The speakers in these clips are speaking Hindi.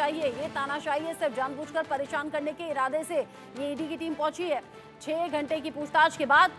चाहिए। ये तानाशाही है सिर्फ जानबूझकर परेशान करने के इरादे से ये ईडी की टीम पहुंची है। 6 घंटे की पूछताछ के बाद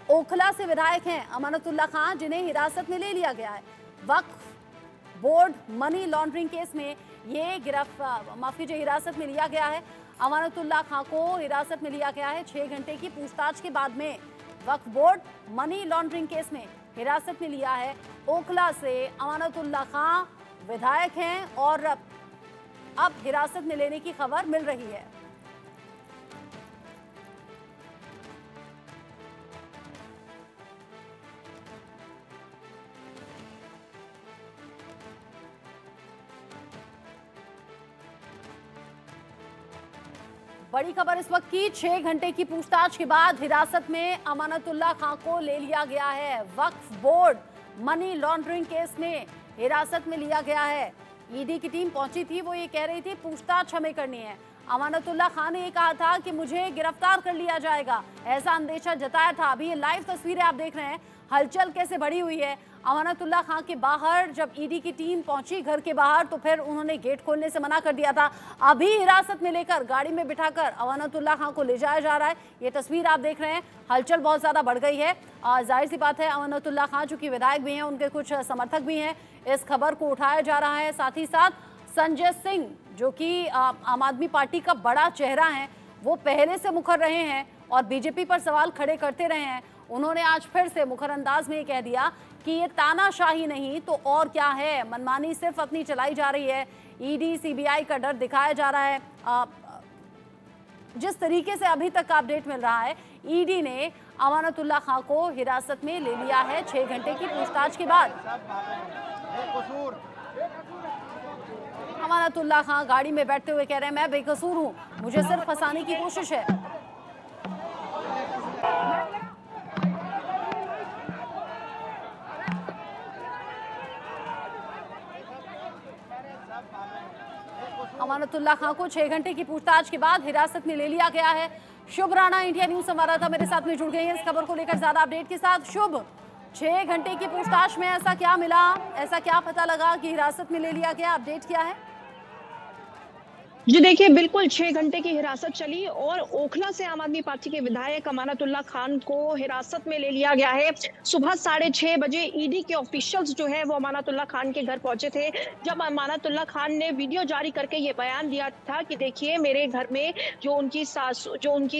ओखला से विधायक हैं अमानतुल्लाह खान, जिन्हें हिरासत में ले लिया गया है। वक्फ बोर्ड मनी लॉन्ड्रिंग केस में ये हिरासत में लिया गया है। अमानतुल्लाह खान को हिरासत में लिया गया है 6 घंटे की पूछताछ के बाद में। वक्फ बोर्ड मनी लॉन्ड्रिंग केस में हिरासत में लिया है। ओखला से अमानतुल्लाह खान विधायक हैं और अब हिरासत में लेने की खबर मिल रही है। बड़ी खबर इस वक्त की, 6 घंटे की पूछताछ के बाद हिरासत में अमानतुल्लाह खान को ले लिया गया है। वक्फ बोर्ड मनी लॉन्ड्रिंग केस में हिरासत में लिया गया है। ईडी की टीम पहुंची थी, वो ये कह रही थी पूछताछ हमें करनी है। अमानतुल्लाह खान ने ये कहा था कि मुझे गिरफ्तार कर लिया जाएगा, ऐसा अंदेशा जताया था। अभी ये लाइव तस्वीरें आप देख रहे हैं, हलचल कैसे बढ़ी हुई है। अमानतुल्लाह खान के बाहर जब ईडी की टीम पहुंची घर के बाहर, तो फिर उन्होंने गेट खोलने से मना कर दिया था। अभी हिरासत में लेकर गाड़ी में बिठाकर अमानतुल्लाह खान को ले जाया जा रहा है। ये तस्वीर आप देख रहे हैं, हलचल बहुत ज्यादा बढ़ गई है। जाहिर सी बात है, अमानतुल्लाह खान चूंकि विधायक भी हैं, उनके कुछ समर्थक भी हैं, इस खबर को उठाया जा रहा है। साथ ही साथ संजय सिंह, जो कि आम आदमी पार्टी का बड़ा चेहरा है, वो पहले से मुखर रहे हैं और बीजेपी पर सवाल खड़े करते रहे हैं। उन्होंने आज फिर से मुखर अंदाज में ये कह दिया कि ये तानाशाही नहीं तो और क्या है, मनमानी सिर्फ अपनी चलाई जा रही है। ईडी सीबीआई का डर दिखाया जा रहा है। जिस तरीके से अभी तक अपडेट मिल रहा है, ईडी ने अमानतुल्लाह खान को हिरासत में ले लिया है 6 घंटे की पूछताछ के बाद। अमानतुल्लाह खान गाड़ी में बैठते हुए कह रहे हैं मैं बेकसूर हूं, मुझे सिर्फ फंसाने की कोशिश है। अमानतुल्लाह खान को 6 घंटे की पूछताछ के बाद हिरासत में ले लिया गया है। शुभ राणा इंडिया न्यूज संवाददाता मेरे साथ में जुड़ गई है इस खबर को लेकर ज्यादा अपडेट के साथ। शुभ, 6 घंटे की पूछताछ में ऐसा क्या मिला, ऐसा क्या पता लगा कि हिरासत में ले लिया गया, अपडेट क्या है? जी देखिए, बिल्कुल 6 घंटे की हिरासत चली और ओखला से आम आदमी पार्टी के विधायक अमानतुल्लाह खान को हिरासत में ले लिया गया है। सुबह 6:30 बजे ईडी के ऑफिशियल्स जो है वो अमानतुल्लाह खान के घर पहुंचे थे। जब अमानतुल्लाह खान ने वीडियो जारी करके ये बयान दिया था कि देखिए मेरे घर में जो उनकी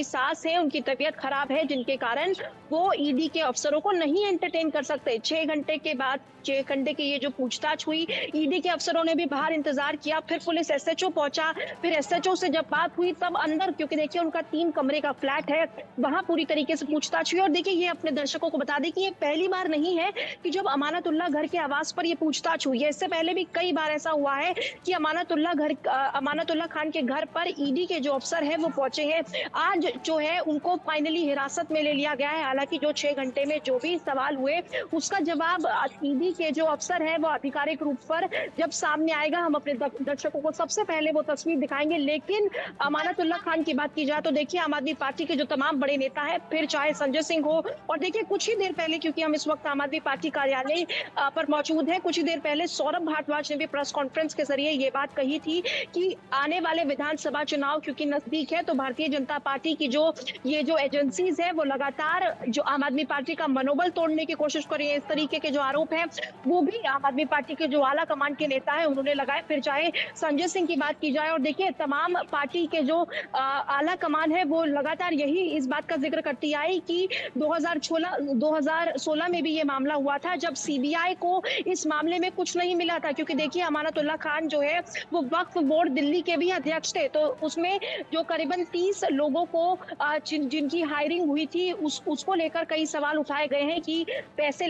सास है, उनकी तबीयत खराब है, जिनके कारण वो ईडी के अफसरों को नहीं एंटरटेन कर सकते। 6 घंटे के बाद 6 घंटे की ये जो पूछताछ हुई, ईडी के अफसरों ने भी बाहर इंतजार किया, फिर पुलिस एसएचओ पहुंचा, फिर एसएचओ से जब बात हुई तब अंदर, क्योंकि देखिए उनका 3 कमरे का फ्लैट है, वहां पूरी तरीके से पूछताछ हुई। और देखिए ये अपने दर्शकों को बता दें कि ये पहली बार नहीं है कि जब अमानतुल्लाह घर के आवास पर ये पूछताछ हुई है। इससे पहले भी कई बार ऐसा हुआ है कि अमानतुल्लाह खान के घर पर ईडी के जो अफसर है वो पहुंचे हैं। आज जो है उनको फाइनली हिरासत में ले लिया गया है। हालांकि जो 6 घंटे में जो भी सवाल हुए उसका जवाब ईडी के जो अफसर है वो आधिकारिक रूप पर जब सामने आएगा, हम अपने दर्शकों को सबसे पहले वो तस्वीर दिखाएंगे। लेकिन अमानतुल्लाह खान की बात की जाए तो देखिए आम आदमी पार्टी के जो तमाम बड़े नेता है, फिर चाहे संजय सिंह हो, और देखिए कुछ ही देर पहले, क्योंकि हम इस वक्त आम आदमी पार्टी कार्यालय पर मौजूद है, कुछ ही देर पहले सौरभ भारद्वाज ने भी प्रेस कॉन्फ्रेंस के जरिए ये बात कही थी कि आने वाले विधानसभा चुनाव क्योंकि नजदीक है, तो भारतीय जनता पार्टी की जो एजेंसीज है वो लगातार जो आम आदमी पार्टी का मनोबल तोड़ने की कोशिश कर रही है। इस तरीके के जो आरोप है वो भी आम आदमी पार्टी के जो आला कमान के नेता है उन्होंने लगाए। फिर चाहे संजय सिंह की बात की जाए, और देखिए तमाम पार्टी के जो आला कमान है वो लगातार यही इस बात का जिक्र करती आई कि 2016 में भी ये मामला हुआ था, जब सीबीआई को इस मामले में कुछ नहीं मिला था। क्योंकि देखिए अमानतुल्लाह खान जो है वो वक्फ बोर्ड दिल्ली के भी अध्यक्ष थे, तो उसमें जो करीबन 30 लोगों को जिनकी हायरिंग हुई थी उसको लेकर कई सवाल उठाए गए हैं कि पैसे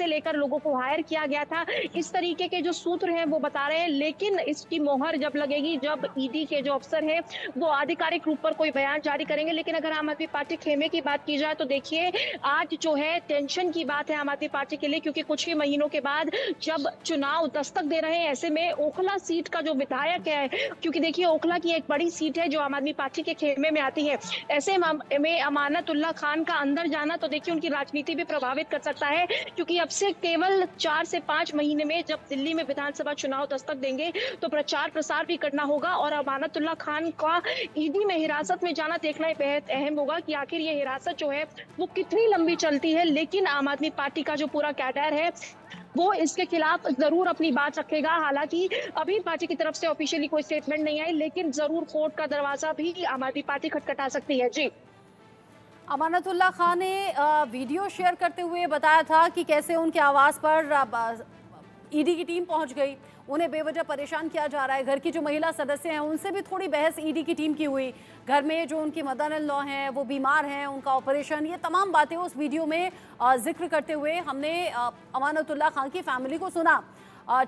लेकर लोगों को हायर किया गया था। इस तरीके के जो सूत्र हैं वो बता रहे हैं। लेकिन इसकी मोहर जब लगेगी जब ईडी के जो अफसर है वो आधिकारिक रूप पर कोई बयान जारी करेंगे। लेकिन अगर आम आदमी पार्टी खेमे की बात की जाए तो देखिए आज जो है टेंशन की बात है आम आदमी पार्टी के लिए, क्योंकि कुछ ही महीनों के बाद जब चुनाव दस्तक दे रहे हैं, ऐसे में ओखला सीट का जो विधायक है, क्योंकि देखिए ओखला की एक बड़ी सीट है जो आम आदमी पार्टी के खेमे में आती है, ऐसे में अमानतुल्लाह खान का अंदर जाना तो देखिए उनकी राजनीति भी प्रभावित कर सकता है, क्योंकि अब से केवल 4 से 5 महीने में जब दिल्ली में विधानसभा चुनाव दस्तक देंगे तो प्रचार प्रसार भी करना होगा और अमानतुल्लाह खान का ईडी में हिरासत में जाना देखना बेहद अहम होगा कि आखिर ये हिरासत जो है वो कितनी लंबी चलती है। लेकिन आम आदमी पार्टी का जो पूरा कैडर है वो इसके खिलाफ जरूर अपनी बात रखेगा। हालांकि अभी पार्टी की तरफ से ऑफिशियली कोई स्टेटमेंट नहीं आई, लेकिन जरूर कोर्ट का दरवाजा भी आम आदमी पार्टी खटखटा सकती है। जी, अमानतुल्लाह खान ने वीडियो शेयर करते हुए बताया था कि कैसे उनके आवास पर ईडी की टीम पहुंच गई, उन्हें बेवजह परेशान किया जा रहा है। घर की जो महिला सदस्य हैं उनसे भी थोड़ी बहस ईडी की टीम की हुई। घर में जो उनकी मदर इन लॉ हैं वो बीमार हैं, उनका ऑपरेशन, ये तमाम बातें उस वीडियो में जिक्र करते हुए हमने अमानतुल्लाह खान की फैमिली को सुना।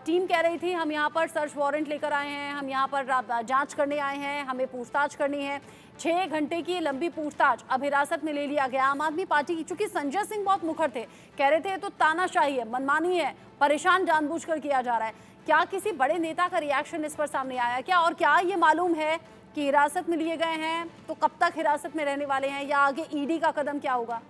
टीम कह रही थी हम यहाँ पर सर्च वारंट लेकर आए हैं, हम यहाँ पर जांच करने आए हैं, हमें पूछताछ करनी है। 6 घंटे की लंबी पूछताछ, अब हिरासत में ले लिया गया। आम आदमी पार्टी की, चूंकि संजय सिंह बहुत मुखर थे, कह रहे थे ये तो तानाशाही है, मनमानी है, परेशान जानबूझकर किया जा रहा है। क्या किसी बड़े नेता का रिएक्शन इस पर सामने आया क्या, और क्या ये मालूम है कि हिरासत में लिए गए हैं तो कब तक हिरासत में रहने वाले हैं, या आगे ईडी का कदम क्या होगा?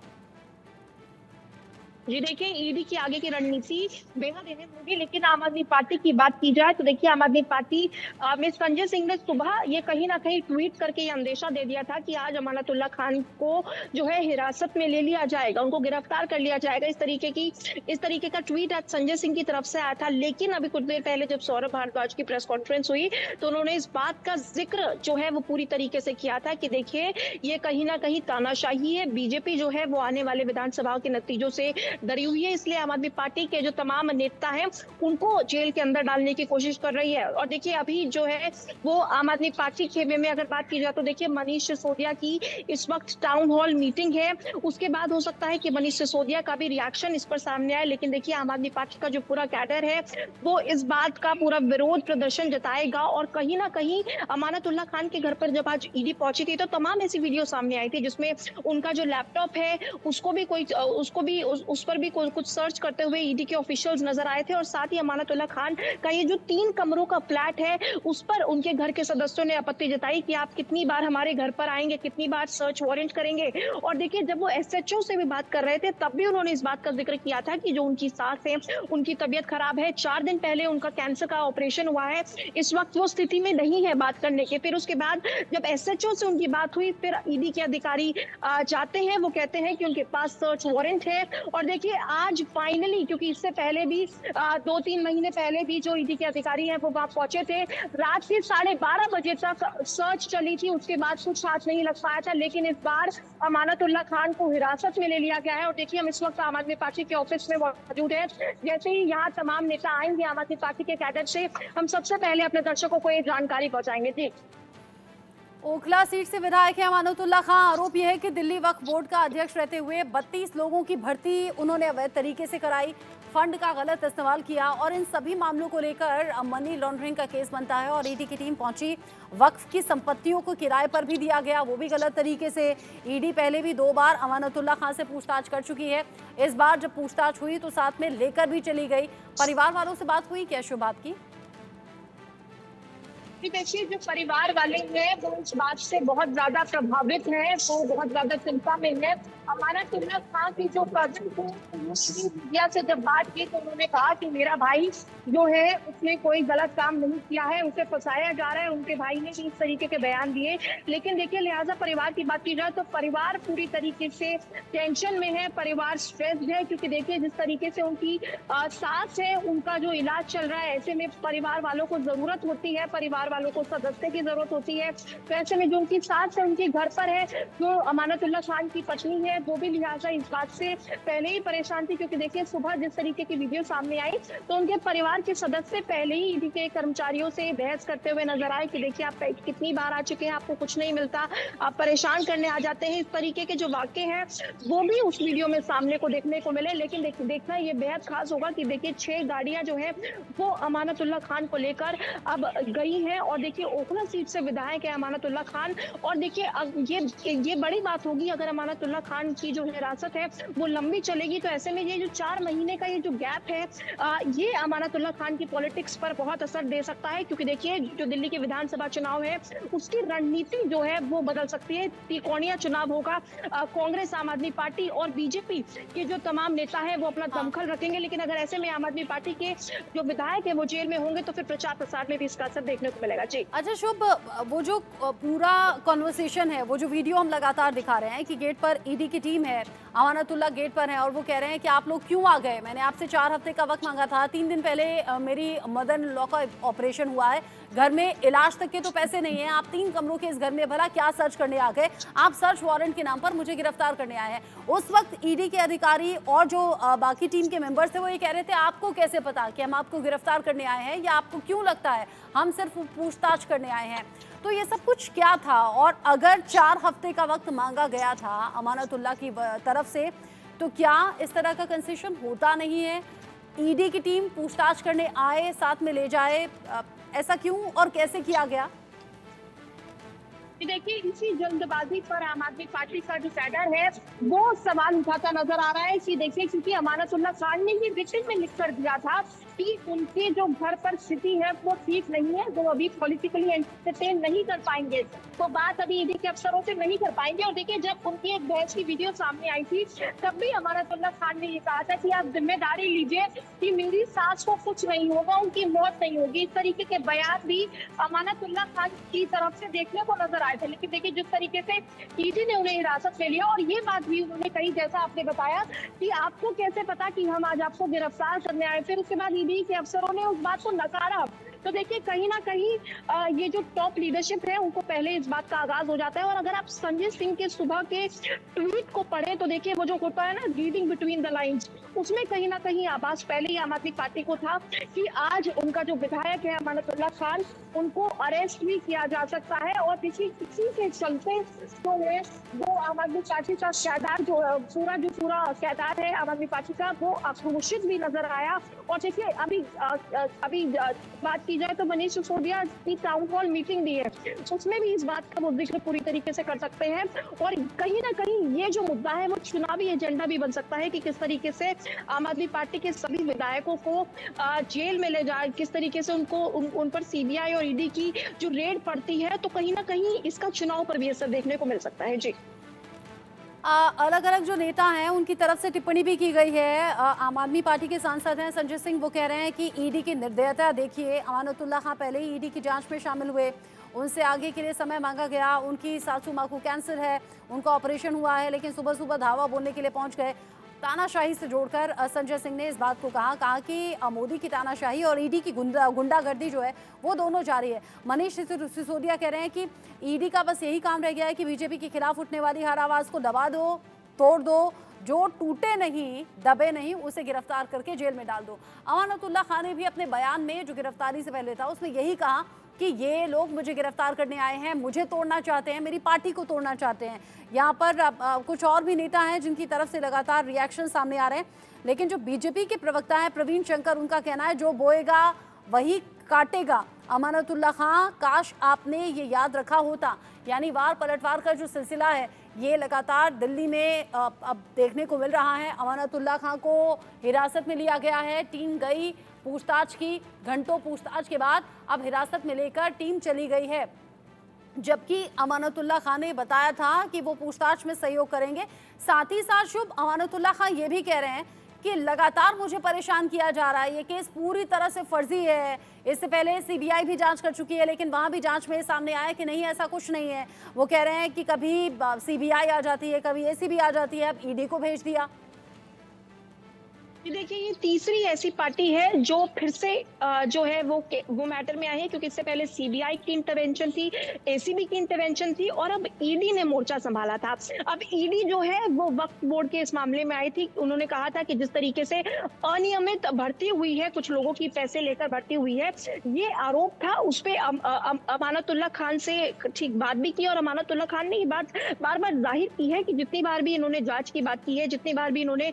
जी देखिए ईडी की आगे की रणनीति बेहद अहम होगी, लेकिन आम आदमी पार्टी की बात की जाए तो देखिए आम आदमी पार्टी में संजय सिंह ने सुबह ये कहीं ना कहीं ट्वीट करके ये अंदेशा दे दिया था कि आज अमानतुल्लाह खान को जो है हिरासत में ले लिया जाएगा, उनको गिरफ्तार कर लिया जाएगा। इस तरीके का ट्वीट आज संजय सिंह की तरफ से आया था। लेकिन अभी कुछ देर पहले जब सौरभ भारद्वाज की प्रेस कॉन्फ्रेंस हुई तो उन्होंने इस बात का जिक्र जो है वो पूरी तरीके से किया था कि देखिए ये कहीं ना कहीं तानाशाही है, बीजेपी जो है वो आने वाले विधानसभा के नतीजों से डरी हुई है, इसलिए आम आदमी पार्टी के जो तमाम नेता हैं उनको जेल के अंदर डालने की कोशिश कर रही है। और देखिए अभी जो है वो आम आदमी पार्टी खेमे में अगर बात की जाए तो देखिए मनीष सिसोदिया की इस वक्त टाउन हॉल मीटिंग है, उसके बाद हो सकता है कि मनीष सिसोदिया का भी रिएक्शन इस पर सामने आए। लेकिन देखिए आम आदमी पार्टी का जो पूरा कैडर है वो इस बात का पूरा विरोध प्रदर्शन जताएगा। और कहीं ना कहीं अमानतुल्लाह खान के घर पर जब आज ईडी पहुंची थी तो तमाम ऐसी वीडियो सामने आई थी जिसमें उनका जो लैपटॉप है उस पर भी कुछ सर्च करते हुए ईडी के ऑफिशियल्स नजर आए थे। और साथ ही अमानतुल्लाह खान का ये जो 3 कमरों का फ्लैट है उस पर उनके घर के सदस्यों ने आपत्ति जताई कि आप कितनी बार हमारे घर पर आएंगे, कितनी बार सर्च वारंट करेंगे। और देखिए जब वो एसएचओ से भी बात कर रहे थे तब भी उन्होंने इस बात का जिक्र किया था कि जो उनकी सास है उनकी तबीयत खराब है, 4 दिन पहले उनका कैंसर का ऑपरेशन हुआ है, इस वक्त वो स्थिति में नहीं है बात करने के। फिर उसके बाद जब एसएचओ से उनकी बात हुई फिर ईडी के अधिकारी जाते हैं, वो कहते हैं कि उनके पास सर्च वारंट है। और देखिए आज फाइनली, क्योंकि इससे पहले भी 2-3 महीने पहले भी जो ईडी के अधिकारी हैं वो वहां पहुंचे थे, रात के 12:30 बजे तक सर्च चली थी, उसके बाद कुछ हाथ नहीं लग पाया था। लेकिन इस बार अमानतुल्लाह खान को हिरासत में ले लिया गया है। और देखिए हम इस वक्त आम आदमी पार्टी के ऑफिस में मौजूद है, जैसे ही यहाँ तमाम नेता आएंगे आम आदमी पार्टी के कैडर से, हम सबसे पहले अपने दर्शकों को ये जानकारी पहुंचाएंगे। जी, ओखला सीट से विधायक है अमानतुल्लाह खान। आरोप यह है कि दिल्ली वक्फ बोर्ड का अध्यक्ष रहते हुए 32 लोगों की भर्ती उन्होंने अवैध तरीके से कराई, फंड का गलत इस्तेमाल किया, और इन सभी मामलों को लेकर मनी लॉन्ड्रिंग का केस बनता है। और ईडी की टीम पहुंची, वक्फ की संपत्तियों को किराए पर भी दिया गया, वो भी गलत तरीके से। ईडी पहले भी 2 बार अमानतुल्लाह खान से पूछताछ कर चुकी है। इस बार जब पूछताछ हुई तो साथ में लेकर भी चली गई। परिवार वालों से बात हुई, क्या शुभ बात की? देखिए जो परिवार वाले हैं वो इस बात से बहुत ज्यादा प्रभावित हैं, वो बहुत ज्यादा चिंता में है। अमानतुल्लाह खान की जो कजन थे मीडिया से जब बात की तो उन्होंने कहा कि मेरा भाई जो है उसने कोई गलत काम नहीं किया है, उसे फंसाया जा रहा है। उनके भाई ने भी इस तरीके के बयान दिए। लेकिन देखिए लिहाजा परिवार की बात की जाए तो परिवार पूरी तरीके से टेंशन में है, परिवार स्ट्रेस्ड है, क्योंकि देखिए जिस तरीके से उनकी सास है उनका जो इलाज चल रहा है, ऐसे में परिवार वालों को जरूरत होती है, परिवार वालों को सदस्य की जरूरत होती है। तो ऐसे में जो उनकी सास है उनके घर पर है, जो अमानतुल्लाह खान की पत्नी है वो भी लिहाजा इस बात से पहले ही परेशान थी, क्योंकि देखिए सुबह जिस तरीके की वीडियो सामने आई तो उनके परिवार के सदस्य पहले ही ईडी के कर्मचारियों से बहस करते हुए नजर आए कि देखिए आप कितनी बार आ चुके हैं, आपको कुछ नहीं मिलता, आप परेशान करने आ जाते हैं। इस तरीके के जो वाक्य हैं वो भी उस वीडियो में सामने को देखने को मिले। लेकिन देखना ये बेहद खास होगा कि देखिए 6 गाड़ियां जो है वो अमानतुल्लाह खान को लेकर अब गई हैं और देखिए ओखला सीट से विधायक है अमानतुल्लाह खान। और देखिए ये बड़ी बात होगी अगर अमानतुल्लाह खान की जो हिरासत है वो लंबी चलेगी, तो ऐसे में ये जो 4 महीने का ये जो गैप है ये अमानतुल्लाह खान की पॉलिटिक्स पर बहुत असर दे सकता है। क्योंकि देखिए जो दिल्ली के विधानसभा चुनाव है उसकी रणनीति जो है वो बदल सकती है। त्रिकोणीय चुनाव होगा, कांग्रेस, आम आदमी पार्टी और बीजेपी के जो तमाम नेता है वो अपना दमखम रखेंगे। लेकिन अगर ऐसे में आम आदमी पार्टी के जो विधायक है वो जेल में होंगे तो फिर प्रचार प्रसार में भी इसका असर देखने को मिलेगा। जी अच्छा शुभ, वो जो पूरा कॉन्वर्सेशन है, वो जो वीडियो हम लगातार दिखा रहे हैं कि गेट पर ईडी की टीम है, अमानतुल्लाह गेट पर है और वो कह रहे हैं कि आप लोग क्यों आ गए, मैंने आपसे 4 हफ्ते का वक्त मांगा था, 3 दिन पहले मेरी मदर इन लॉ का ऑपरेशन हुआ है, घर में इलाज तक के तो पैसे नहीं है, आप 3 कमरों के इस घर में भला क्या सर्च करने आ गए, आप सर्च वारंट के नाम पर मुझे गिरफ्तार करने आए हैं। उस वक्त ईडी के अधिकारी और जो बाकी टीम के मेंबर्स थे वो ये कह रहे थे आपको कैसे पता कि हम आपको गिरफ्तार करने आए हैं, या आपको क्यों लगता है हम सिर्फ पूछताछ करने आए हैं। तो ये सब कुछ क्या था, और अगर 4 हफ्ते का वक्त मांगा गया था अमानतुल्लाह की तरफ से, तो क्या इस तरह का कंसेशन होता नहीं है? ईडी की टीम पूछताछ करने आए, साथ में ले जाए, ऐसा क्यों और कैसे किया गया? देखिए इसी जल्दबाजी पर आम आदमी पार्टी का जो कैडर है वो सवाल उठाता नजर आ रहा है कि देखिए क्योंकि अमानतुल्लाह खान ने ये रिटन में लिख कर दिया था कि उनके जो घर पर स्थिति है वो ठीक नहीं है, वो अभी पॉलिटिकली एंटरटेन नहीं कर पाएंगे, तो बात अभी ईडी के अफसरों से नहीं कर पाएंगे। और देखिए जब उनकी एक बहस की वीडियो सामने आई थी तब भी अमानतुल्लाह खान ने ये कहा था कि आप जिम्मेदारी लीजिए कि मेरी सास को कुछ नहीं होगा, उनकी मौत नहीं होगी। इस तरीके के बयान भी अमानतुल्लाह खान की तरफ से देखने को नजर आए थे। लेकिन देखिए जिस तरीके से ईडी ने उन्हें हिरासत में लिया, और ये बात भी उन्होंने कही जैसा आपने बताया कि आपको कैसे पता कि हम आज आपको गिरफ्तार करने आए, फिर उसके बाद ईडी के अफसरों ने उस बात को नकारा। तो देखिए कहीं ना कहीं ये जो टॉप लीडरशिप है उनको पहले इस बात का आगाज हो जाता है। और अगर आप संजय सिंह के सुबह के ट्वीट को पढ़े तो देखिए वो जो होता है ना रीडिंग बिटवीन द लाइंस, उसमें कहीं ना कहीं आभास पहले ही आम आदमी पार्टी को था कि आज उनका जो विधायक है अमानतुल्लाह खान, उनको अरेस्ट भी किया जा सकता है। और देखिए इसी के चलते जो है वो आम आदमी पार्टी का कैडर जो पूरा कैडर है आम आदमी पार्टी का वो आक्रोशित भी नजर आया। और देखिए अभी बात की जाए तो मनीष सिसोदिया की टाउन हॉल मीटिंग दी है, उसमें भी इस बात का वो जिक्र पूरी तरीके से कर सकते हैं। और कहीं ना कहीं ये जो मुद्दा है वो चुनावी एजेंडा भी बन सकता है कि किस तरीके से आम आदमी पार्टी के सभी विधायकों को जेल में ले जाए, किस तरीके से उनको उन पर सीबीआई और ईडी की जो रेड पड़ती है, तो कहीं ना कहीं इसका चुनाव पर भी असर देखने को मिल सकता है। जी अलग अलग जो नेता हैं उनकी तरफ से टिप्पणी भी की गई है। आम आदमी पार्टी के सांसद हैं संजय सिंह, वो कह रहे हैं कि ईडी की निर्दयता देखिए, अमानतुल्लाह खान पहले ही ईडी की जांच में शामिल हुए, उनसे आगे के लिए समय मांगा गया, उनकी सासू माँ को कैंसर है, उनका ऑपरेशन हुआ है, लेकिन सुबह सुबह धावा बोलने के लिए पहुंच गए। तानाशाही से जोड़कर संजय सिंह ने इस बात को कहा कि मोदी की तानाशाही और ईडी की गुंडागर्दी जो है वो दोनों जारी है। मनीष सिसोदिया कह रहे हैं कि ईडी का बस यही काम रह गया है कि बीजेपी के खिलाफ उठने वाली हर आवाज को दबा दो, तोड़ दो, जो टूटे नहीं, दबे नहीं, उसे गिरफ्तार करके जेल में डाल दो। अमानतुल्लाह खान ने भी अपने बयान में जो गिरफ्तारी से पहले था उसमें यही कहा कि ये लोग मुझे गिरफ्तार करने आए हैं, मुझे तोड़ना चाहते हैं, मेरी पार्टी को तोड़ना चाहते हैं। यहाँ पर कुछ और भी नेता हैं जिनकी तरफ से लगातार रिएक्शन सामने आ रहे हैं, लेकिन जो बीजेपी के प्रवक्ता हैं प्रवीण शंकर, उनका कहना है जो बोएगा वही काटेगा। अमानतुल्लाह खान, काश आपने ये याद रखा होता। यानी वार पलटवार का जो सिलसिला है ये लगातार दिल्ली में अब देखने को मिल रहा है। अमानतुल्लाह खान को हिरासत में लिया गया है, टीम गई, पूछताछ की, घंटों पूछताछ के बाद अब हिरासत में लेकर टीम चली गई है, जबकि अमानतुल्लाह खान ने बताया था कि वो पूछताछ में सहयोग करेंगे। साथ ही साथ शुभ, अमानतुल्लाह खान ये भी कह रहे हैं कि लगातार मुझे परेशान किया जा रहा है, ये केस पूरी तरह से फर्जी है। इससे पहले सीबीआई भी जांच कर चुकी है, लेकिन वहां भी जांच में सामने आया कि नहीं, ऐसा कुछ नहीं है। वो कह रहे हैं कि कभी सीबीआई आ जाती है, कभी एसीबी आ जाती है, अब ईडी को भेज दिया। देखिए ये तीसरी ऐसी पार्टी है जो फिर से जो है वो मैटर में आई है, क्योंकि इससे पहले सीबीआई की इंटरवेंशन थी, एसीबी की इंटरवेंशन थी, और अब ईडी ने मोर्चा संभाला था। अब ईडी जो है वो वक्फ बोर्ड के इस मामले में आई थी। उन्होंने कहा था कि जिस तरीके से अनियमित भर्ती हुई है, कुछ लोगों की पैसे लेकर भर्ती हुई है, ये आरोप था। उस पर अमानतुल्लाह खान से ठीक बात भी की, और अमानतुल्लाह खान ने ये बात बार बार जाहिर की है कि जितनी बार भी इन्होंने जांच की बात की है, जितनी बार भी इन्होंने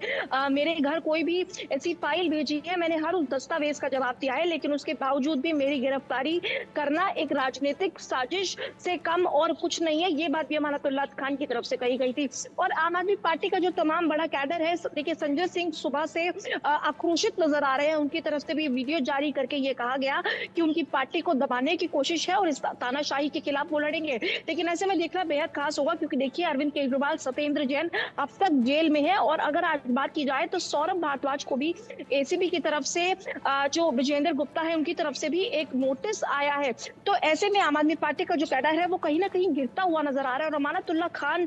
मेरे घर कोई भी ऐसी ऐसी फाइल भेजी है, मैंने हर उस दस्तावेज का जवाब दिया है, लेकिन उसके बावजूद भी मेरी गिरफ्तारी करना एक राजनीतिक साजिश से कम और कुछ नहीं है। ये बात भी अमानतुल्लाह खान की तरफ से कही गई थी। और आम आदमी पार्टी का जो तमाम बड़ा कैडर है, देखिए संजय सिंह सुबह से आक्रोशित नजर आ रहे हैं। उनकी तरफ से भी वीडियो जारी करके ये कहा गया कि उनकी पार्टी को दबाने की कोशिश है और इस तानाशाही के खिलाफ वो लड़ेंगे। लेकिन ऐसे में देखना बेहद खास होगा, क्योंकि देखिए अरविंद केजरीवाल, सत्येंद्र जैन अब तक जेल में है, और अगर आज बात की जाए तो सौरभ भारद्वाज को भी एसीबी की तरफ से जो विजेंद्र गुप्ता है उनकी तरफ से भी एक नोटिस आया है। तो ऐसे में आम आदमी पार्टी का जो कैडर है वो कहीं ना कहीं गिरता हुआ नजर आ रहा है। और अमानतुल्लाह खान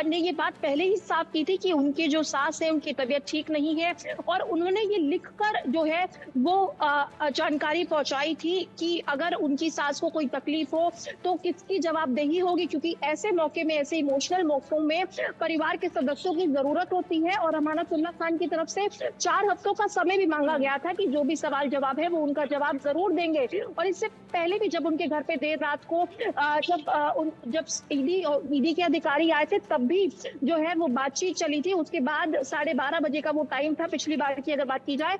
ने ये बात पहले ही साफ की थी कि उनकी जो सास है उनकी तबीयत ठीक नहीं है, और उन्होंने ये लिखकर जो है वो जानकारी पहुंचाई थी कि अगर उनकी सास को कोई तकलीफ हो तो किसकी जवाबदेही होगी, क्योंकि ऐसे मौके में, ऐसे इमोशनल मौकों में परिवार के सदस्यों की जरूरत होती है। और अमानतुल्लाह खान की तरफ से 4 हफ्तों का समय भी मांगा गया था कि जो भी सवाल जवाब है वो उनका जवाब जरूर देंगे। और इससे पहले भी जब उनके घर पे देर रात को जब ईडी के अधिकारी आए थे तब भी जो है वो बातचीत चली थी। उसके बाद 12:30 बजे का वो टाइम था पिछली बार की अगर बात की जाए।